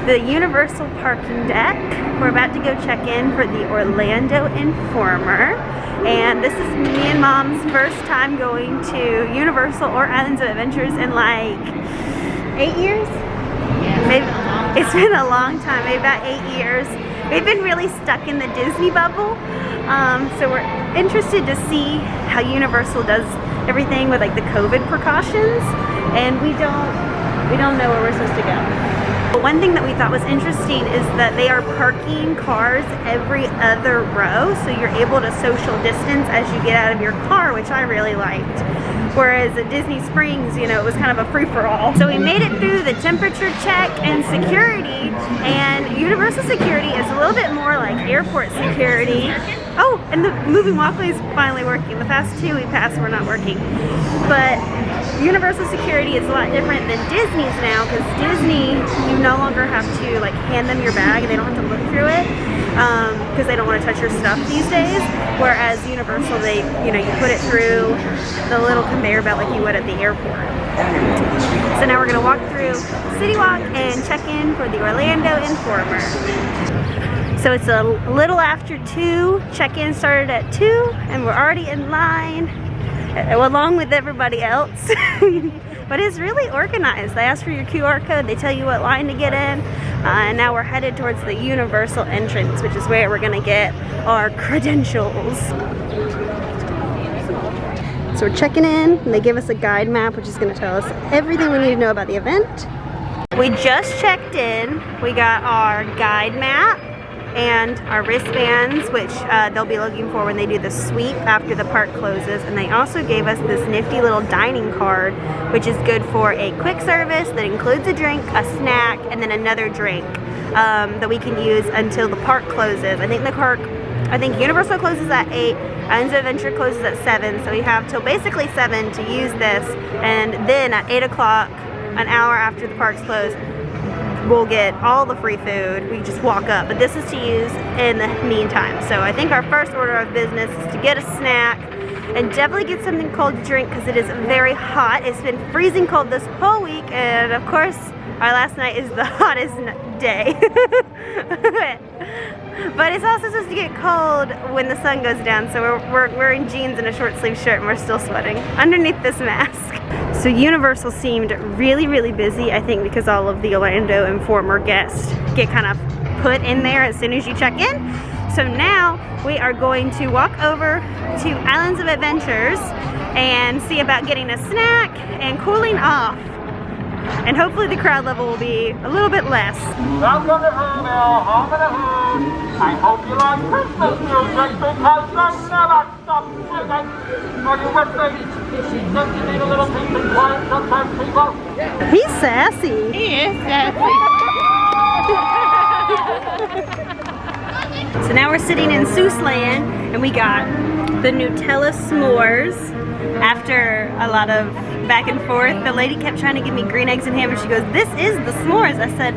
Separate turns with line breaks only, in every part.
the Universal parking deck. We're about to go check in for the Orlando Informer. And this is me and Mom's first time going to Universal or Islands of Adventures in like 8 years?
Yeah,
maybe it's been a long time, maybe about 8 years. We've been really stuck in the Disney bubble. So we're interested to see how Universal does everything with like the COVID precautions, and we don't know where we're supposed to go. But one thing that we thought was interesting is that they are parking cars every other row, so you're able to social distance as you get out of your car, which I really liked. Whereas at Disney Springs, you know, it was kind of a free-for-all. So we made it through the temperature check and security, and Universal security is a little bit more like airport security. Oh, and the moving walkway is finally working. The past two we passed were not working. But Universal security is a lot different than Disney's now, because Disney, you no longer have to like hand them your bag and they don't have to look through it, because they don't want to touch your stuff these days. Whereas Universal, they, you know, you put it through the little conveyor belt like you would at the airport. So now we're gonna walk through City Walk and check in for the Orlando Informer. So it's a little after 2. Check-in started at 2, and we're already in line along with everybody else. But it's really organized. They ask for your QR code, they tell you what line to get in, and now we're headed towards the Universal entrance, which is where we're gonna get our credentials. So we're checking in, and they give us a guide map, which is gonna tell us everything we need to know about the event. We just checked in. We got our guide map and our wristbands, which they'll be looking for when they do the sweep after the park closes. And they also gave us this nifty little dining card, which is good for a quick service that includes a drink, a snack, and then another drink that we can use until the park closes. I think Universal closes at 8, Islands of Adventure closes at 7, so we have till basically 7 to use this, and then at 8 o'clock, an hour after the parks close, we'll get all the free food. We just walk up, but this is to use in the meantime. So I think our first order of business is to get a snack and definitely get something cold to drink, because it is very hot. It's been freezing cold this whole week, and of course our last night is the hottest day. But it's also supposed to get cold when the sun goes down, so we're in jeans and a short sleeve shirt, and we're still sweating underneath this mask. So Universal seemed really, really busy, I think because all of the Orlando Informer guests get kind of put in there as soon as you check in. So now we are going to walk over to Islands of Adventures and see about getting a snack and cooling off. And hopefully the crowd level will be a little bit less.
Welcome to Email, Home of the Hood. I hope you like Christmas music, because they never stop singing. Are you with me? Don't you need a little peace and quiet sometimes, people?
He's sassy.
He is sassy.
So now we're sitting in Seuss Land, and we got the Nutella s'mores. After a lot of back and forth, the lady kept trying to give me green eggs and ham, and she goes, "This is the s'mores." I said,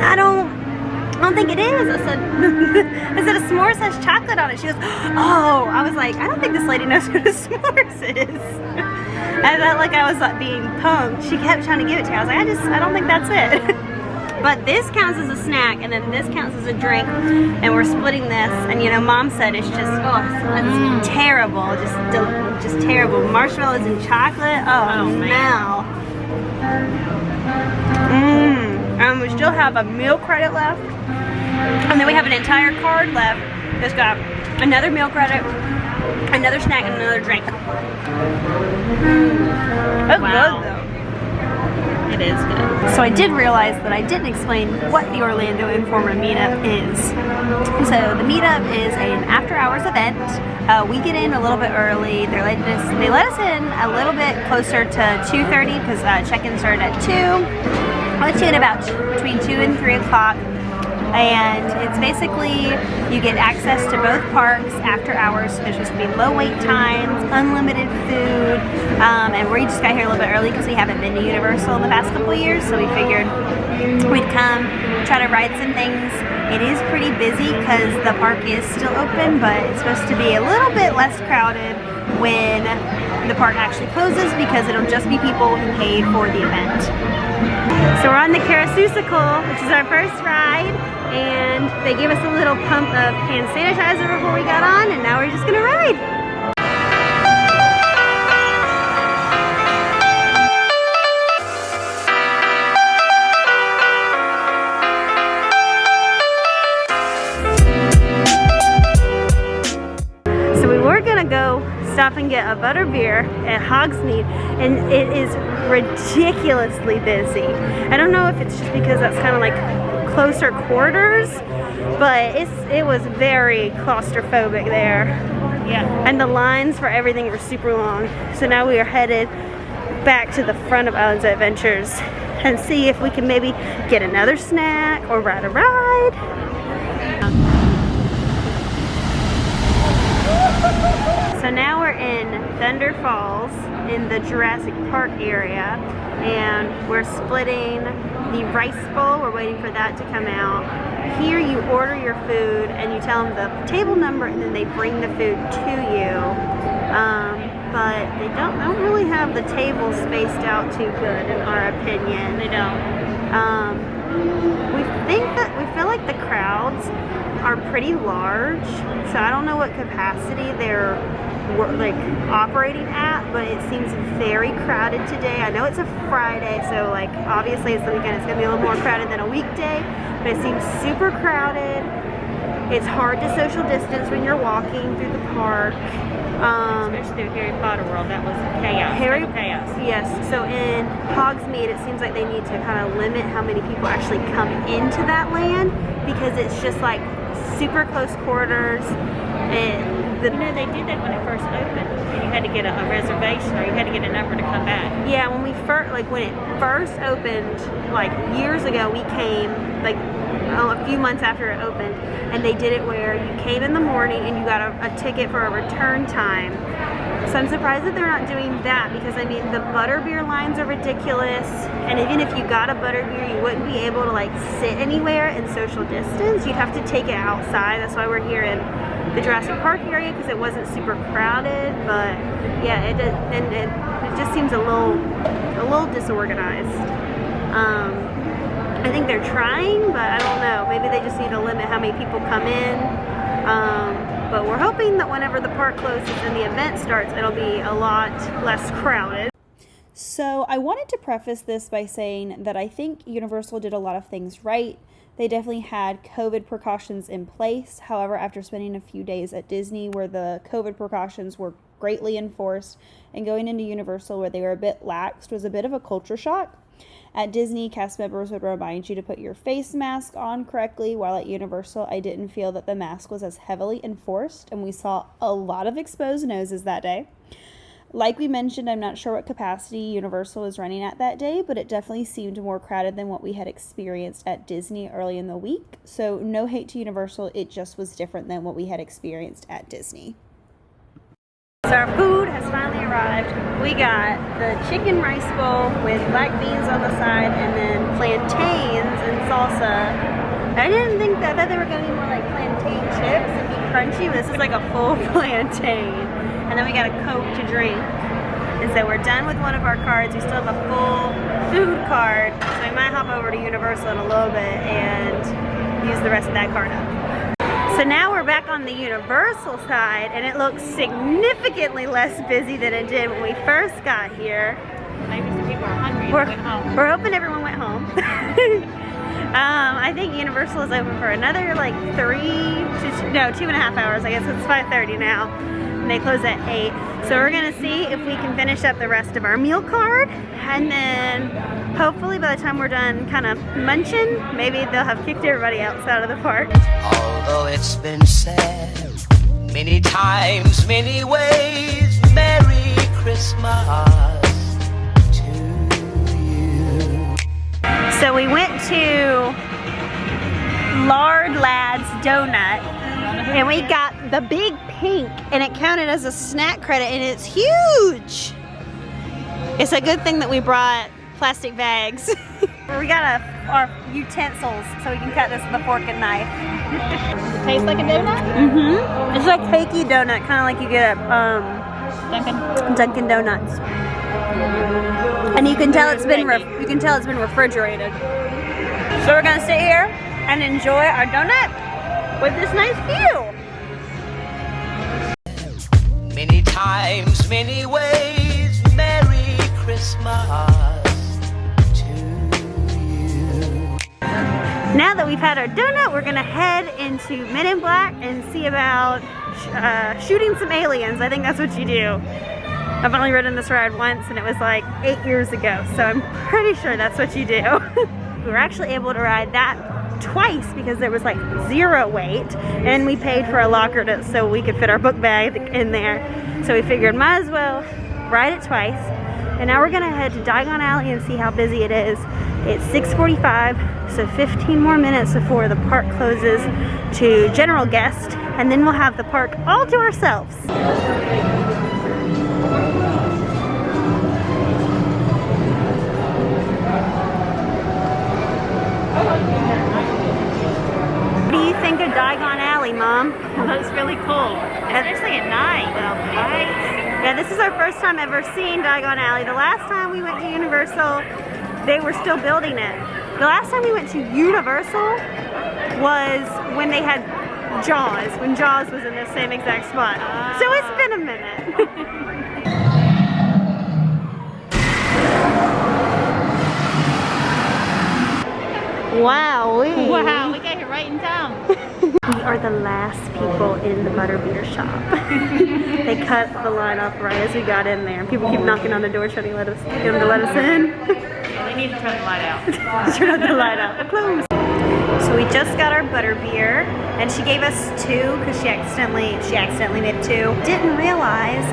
I don't think it is. I said, a s'mores has chocolate on it. She goes, "Oh." I was like, I don't think this lady knows what a s'mores is. I felt like I was being punked. She kept trying to give it to me. I was like, I don't think that's it. But this counts as a snack, and then this counts as a drink, and we're splitting this. And you know, Mom said it's just, it's terrible, just terrible. Marshmallows and chocolate. Oh no. And we still have a meal credit left, and then we have an entire card left that's got another meal credit, another snack, and another drink. That's good though.
It is good.
So I did realize that I didn't explain what the Orlando Informer Meetup is. So the Meetup is an after-hours event. We get in a little bit early. They let us in a little bit closer to 2:30, because check-in started at 2. I'll let you in about between 2 and 3 o'clock. And it's basically, you get access to both parks after hours. There's supposed to be low wait times, unlimited food, and we just got here a little bit early because we haven't been to Universal in the past couple of years, so we figured we'd come, try to ride some things. It is pretty busy because the park is still open, but it's supposed to be a little bit less crowded when the park actually closes, because it'll just be people who paid for the event. So we're on the Carasusicle, which is our first ride, and they gave us a little pump of hand sanitizer before we got on, and now we're just gonna ride. Go stop and get a butterbeer at Hogsmeade, and it is ridiculously busy. I don't know if it's just because that's kind of like closer quarters, but it was very claustrophobic there. Yeah. And the lines for everything were super long. So now we are headed back to the front of Islands of Adventures and see if we can maybe get another snack or ride a ride. So now we're in Thunder Falls in the Jurassic Park area, and we're splitting the rice bowl. We're waiting for that to come out. Here you order your food and you tell them the table number, and then they bring the food to you. But they don't really have the tables spaced out too good, in our opinion. They don't. We feel like the crowds are pretty large, so I don't know what capacity they're like operating at, but it seems very crowded today. I know it's a Friday, so like obviously it's the weekend, it's gonna be a little more crowded than a weekday, but it seems super crowded. It's hard to social distance when you're walking through the park.
Especially through Harry Potter World, that was chaos. Chaos.
Yes, so in Hogsmeade it seems like they need to kind of limit how many people actually come into that land, because it's just like super close quarters. And
you know, they did that when it first opened, and you had to get a reservation, or you had to get a number to come back.
Yeah, when it first opened, like years ago, we came like a few months after it opened, and they did it where you came in the morning and you got a ticket for a return time. So I'm surprised that they're not doing that, because I mean the butterbeer lines are ridiculous, and even if you got a butterbeer, you wouldn't be able to like sit anywhere and social distance. You'd have to take it outside. That's why we're here in the Jurassic Park area, because it wasn't super crowded. But yeah, it just seems a little disorganized. I think they're trying, but I don't know. Maybe they just need to limit how many people come in. But we're hoping that whenever the park closes and the event starts, it'll be a lot less crowded.
So I wanted to preface this by saying that I think Universal did a lot of things right. They definitely had COVID precautions in place. However, after spending a few days at Disney where the COVID precautions were greatly enforced, and going into Universal where they were a bit laxed, was a bit of a culture shock. At Disney, cast members would remind you to put your face mask on correctly, while at Universal, I didn't feel that the mask was as heavily enforced, and we saw a lot of exposed noses that day. Like we mentioned, I'm not sure what capacity Universal is running at that day, but it definitely seemed more crowded than what we had experienced at Disney early in the week. So no hate to Universal, it just was different than what we had experienced at Disney.
So our food has finally arrived. We got the chicken rice bowl with black beans on the side, and then plantains and salsa. I didn't think that, I thought they were going to be more like plantain chips and be crunchy, but this is like a full plantain. And then we got a Coke to drink. And so we're done with one of our cards. We still have a full food card, so we might hop over to Universal in a little bit and use the rest of that card up. So now we're back on the Universal side, and it looks significantly less busy than it did when we first got here.
Maybe some people are hungry and went home.
We're hoping everyone went home. I think Universal is open for another like 2.5 hours. I guess it's 5:30 now, and they close at 8. So we're gonna see if we can finish up the rest of our meal card, and then hopefully by the time we're done kind of munching, maybe they'll have kicked everybody else out of the park.
Although it's been said many times, many ways, Merry Christmas to you.
So we went to Lard Lad's Donut, and we got the big pink, and it counted as a snack credit, and it's huge. It's a good thing that we brought plastic bags. We got our utensils so we can cut this with a fork and knife.
Does it taste like a donut?
Mm-hmm. It's like cakey donut, kind of like you get at Dunkin' Donuts. And you can tell it's been refrigerated. So we're gonna sit here and enjoy our donut with this nice view.
Many times, many ways, Merry Christmas to you.
Now that we've had our donut, we're gonna head into Men in Black and see about shooting some aliens. I think that's what you do. I've only ridden this ride once and it was like 8 years ago, so I'm pretty sure that's what you do. We were actually able to ride that twice because there was like 0 wait, and we paid for a locker so we could fit our book bag in there. So we figured might as well ride it twice. And now we're gonna head to Diagon Alley and see how busy it is. It's 6:45, so 15 more minutes before the park closes to general guests, and then we'll have the park all to ourselves. What do you think of Diagon Alley, Mom?
It looks really cool, especially at night with all the lights.
Yeah, this is our first time ever seeing Diagon Alley. The last time we went to Universal, they were still building it. The last time we went to Universal was when they had Jaws, when Jaws was in the same exact spot. So it's been a minute. Wow,
Wow, we got here right in time.
We are the last people in the butterbeer shop. They cut the line off right as we got in there. People keep knocking on the door trying to get them to let us in.
We need to turn the light out.
Turn the light out. We're closed. So we just got our butterbeer, and she gave us 2 because she accidentally made 2. Didn't realize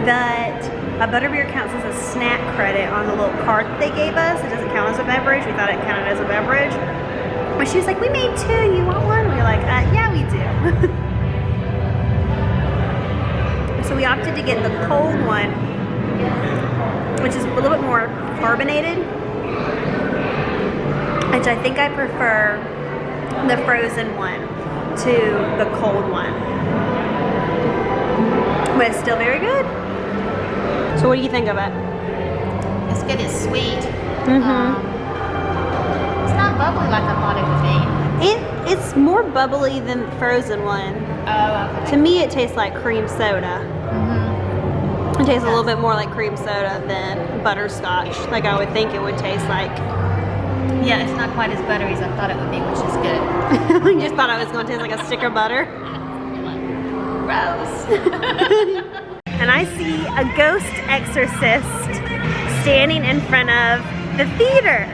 that a butterbeer counts as a snack credit on the little card that they gave us. It doesn't count as a beverage. We thought it counted as a beverage. But she was like, we made 2, you want one? We were like, yeah, we do. So we opted to get the cold one, which is a little bit more carbonated, which I think I prefer the frozen one to the cold one. But it's still very good. So what do you think of it?
It's good, it's sweet.
Mm-hmm.
It's not bubbly like I thought it would be.
It's more bubbly than the frozen one.
Oh, okay.
To me, it tastes like cream soda.
Mm-hmm.
It tastes a little bit more like cream soda than butterscotch, like I would think it would taste like.
Yeah, it's not quite as buttery as I thought it would be, which is good.
I just thought I was going to taste like a stick of butter.
Gross.
And I see a ghost exorcist standing in front of the theater.